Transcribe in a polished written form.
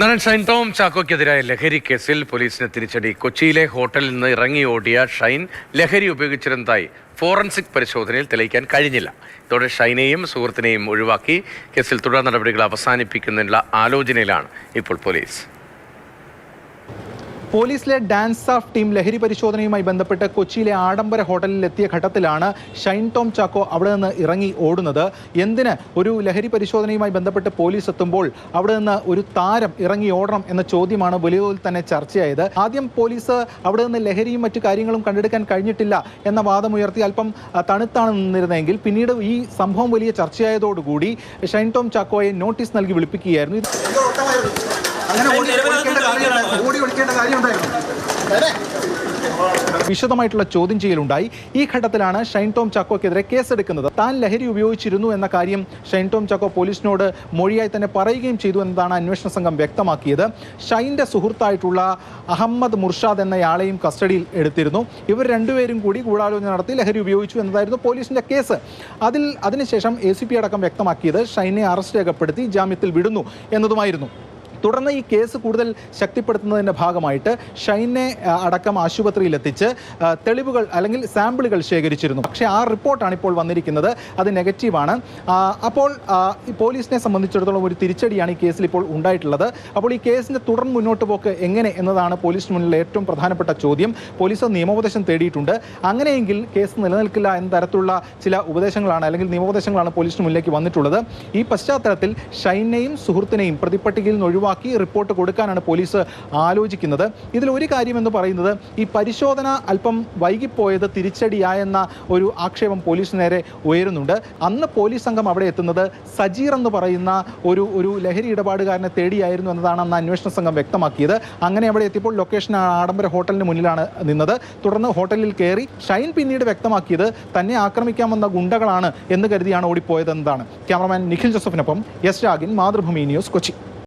നടൻ ഷൈൻ ടോം ചാക്കോയ്ക്കെതിരായ ലഹരി കേസിൽ പോലീസിന് തിരിച്ചടി. കൊച്ചിയിലെ ഹോട്ടലിൽ നിന്ന് ഇറങ്ങി ഓടിയ ഷൈൻ ലഹരി ഉപയോഗിച്ചിരുന്നതായി ഫോറൻസിക് പരിശോധനയിൽ തെളിയിക്കാൻ കഴിഞ്ഞില്ല. ഇതോടെ ഷൈനെയും സുഹൃത്തിനെയും ഒഴിവാക്കി കേസിൽ തുടർ നടപടികൾ അവസാനിപ്പിക്കുന്നതിനുള്ള ആലോചനയിലാണ് ഇപ്പോൾ പോലീസ്. പോലീസിലെ ഡാൻസ് ഓഫ് ടീം ലഹരി പരിശോധനയുമായി ബന്ധപ്പെട്ട് കൊച്ചിയിലെ ആഡംബര ഹോട്ടലിൽ എത്തിയ ഘട്ടത്തിലാണ് ഷൈൻ ടോം ചാക്കോ അവിടെ നിന്ന് ഇറങ്ങി ഓടുന്നത്. എന്തിന് ഒരു ലഹരി പരിശോധനയുമായി ബന്ധപ്പെട്ട് പോലീസ് എത്തുമ്പോൾ അവിടെ നിന്ന് ഒരു താരം ഇറങ്ങി ഓടണം എന്ന ചോദ്യമാണ് വലിയ തോതിൽ തന്നെ ചർച്ചയായത്. ആദ്യം പോലീസ് അവിടെ നിന്ന് ലഹരിയും മറ്റു കാര്യങ്ങളും കണ്ടെടുക്കാൻ കഴിഞ്ഞിട്ടില്ല എന്ന വാദമുയർത്തി അല്പം തണുത്താണ് നിന്നിരുന്നതെങ്കിൽ പിന്നീട് ഈ സംഭവം വലിയ ചർച്ചയായതോടുകൂടി ഷൈൻ ടോം ചാക്കോയെ നോട്ടീസ് നൽകി വിളിപ്പിക്കുകയായിരുന്നു. വിശദമായിട്ടുള്ള ചോദ്യം ചെയ്യലുണ്ടായി. ഈ ഘട്ടത്തിലാണ് ഷൈൻ ടോം ചാക്കോയ്ക്കെതിരെ കേസെടുക്കുന്നത്. താൻ ലഹരി ഉപയോഗിച്ചിരുന്നു എന്ന കാര്യം ഷൈൻ ടോം ചാക്കോ പോലീസിനോട് മൊഴിയായി തന്നെ പറയുകയും ചെയ്തു എന്നതാണ് അന്വേഷണ സംഘം വ്യക്തമാക്കിയത്. ഷൈൻ്റെ സുഹൃത്തായിട്ടുള്ള അഹമ്മദ് മുർഷാദ് എന്നയാളെയും കസ്റ്റഡിയിൽ എടുത്തിരുന്നു. ഇവർ രണ്ടുപേരും കൂടി ഗൂഢാലോചന നടത്തി ലഹരി ഉപയോഗിച്ചു എന്നതായിരുന്നു പോലീസിന്റെ കേസ്. അതിനുശേഷം ACP അടക്കം വ്യക്തമാക്കിയത് ഷൈനെ അറസ്റ്റ് രേഖപ്പെടുത്തി ജാമ്യത്തിൽ വിടുന്നു എന്നതുമായിരുന്നു. തുടർന്ന് ഈ കേസ് കൂടുതൽ ശക്തിപ്പെടുത്തുന്നതിൻ്റെ ഭാഗമായിട്ട് ഷൈനെ അടക്കം ആശുപത്രിയിൽ എത്തിച്ച് തെളിവുകൾ അല്ലെങ്കിൽ സാമ്പിളുകൾ ശേഖരിച്ചിരുന്നു. പക്ഷേ ആ റിപ്പോർട്ടാണ് ഇപ്പോൾ വന്നിരിക്കുന്നത്, അത് നെഗറ്റീവാണ്. അപ്പോൾ പോലീസിനെ സംബന്ധിച്ചിടത്തോളം ഒരു തിരിച്ചടിയാണ് ഈ കേസിൽ ഇപ്പോൾ ഉണ്ടായിട്ടുള്ളത്. അപ്പോൾ ഈ കേസിൻ്റെ തുടർ മുന്നോട്ട് പോക്ക് എങ്ങനെ എന്നതാണ് പോലീസിന് മുന്നിൽ ഏറ്റവും പ്രധാനപ്പെട്ട ചോദ്യം. പോലീസ് നിയമോപദേശം തേടിയിട്ടുണ്ട്. അങ്ങനെയെങ്കിൽ കേസ് നിലനിൽക്കില്ല എന്ന തരത്തിലുള്ള ചില ഉപദേശങ്ങളാണ് അല്ലെങ്കിൽ നിയമോപദേശങ്ങളാണ് പോലീസിന് മുന്നിലേക്ക് വന്നിട്ടുള്ളത്. ഈ പശ്ചാത്തലത്തിൽ ഷൈനെയും സുഹൃത്തിനെയും പ്രതിപ്പട്ടികയിൽ നിന്ന് റിപ്പോർട്ട് കൊടുക്കാനാണ് പോലീസ് ആലോചിക്കുന്നത്. ഇതിലൊരു കാര്യം എന്ന് പറയുന്നത് ഈ പരിശോധന അല്പം വൈകിപ്പോയത് തിരിച്ചടിയായെന്ന ഒരു ആക്ഷേപം പോലീസിന് നേരെ ഉയരുന്നുണ്ട്. അന്ന് പോലീസ് സംഘം അവിടെ എത്തുന്നത് സജീർ എന്ന് പറയുന്ന ഒരു ലഹരി ഇടപാടുകാരനെ തേടിയായിരുന്നു എന്നതാണ് അന്ന് അന്വേഷണ സംഘം വ്യക്തമാക്കിയത്. അങ്ങനെ അവിടെ എത്തിയപ്പോൾ ലൊക്കേഷൻ ആഡംബര ഹോട്ടലിന് മുന്നിലാണ് നിന്നത്. തുടർന്ന് ഹോട്ടലിൽ കയറി ഷൈൻ പിന്നീട് വ്യക്തമാക്കിയത് തന്നെ ആക്രമിക്കാമെന്ന ഗുണ്ടകളാണ് എന്ന് കരുതിയാണ് ഓടിപ്പോയതെന്നതാണ്. ക്യാമറമാൻ നിഖിൽ ജോസഫിനൊപ്പം എസ് രാഗിൻ, മാതൃഭൂമി ന്യൂസ്, കൊച്ചി.